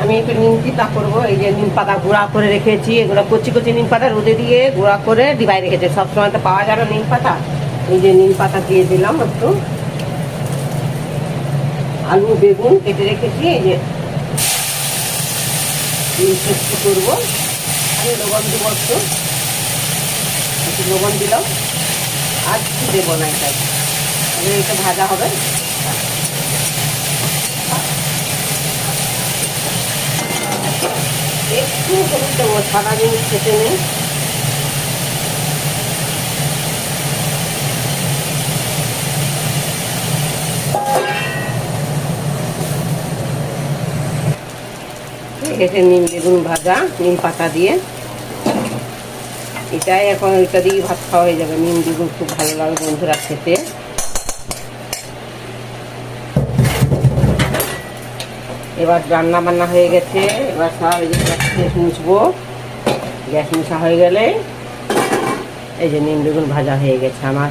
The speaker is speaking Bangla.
আমি একটু নিম তিতা করবো। এই যে নিম পাতা গুঁড়া করে রেখেছি, এগুলো কচি কচি নিম পাতা রোদে দিয়ে গুঁড়া করে ডিবাই রেখেছে। সবসময় তো পাওয়া যাবে নিম পাতা। এই যে নিম পাতা দিয়ে দিলাম একটু। আলু বেগুন কেটে রেখেছি, এই যে ডিম সেদ্ধ করবো। আমি লবণ দেবো একটু লবণ দিলাম, আর কিছু দেবো না। এটা ভাজা হবে। একটু হলুদ দেবো, সাদা জিনিস খেতে নেই। এসে নিম বেগুন ভাজা নিম পাতা দিয়ে, এটাই এখন এটা দিয়ে ভাত খাওয়া হয়ে যাবে। নিম বেগুন খুব ভালো লাগে বন্ধুরা খেতে। এবার রান্না বান্না হয়ে গেছে, এবার সব এই যে গ্যাস মুছবো। গ্যাস মুছা হয়ে গেলে এই যে নিম বেগুন ভাজা হয়ে গেছে আমার।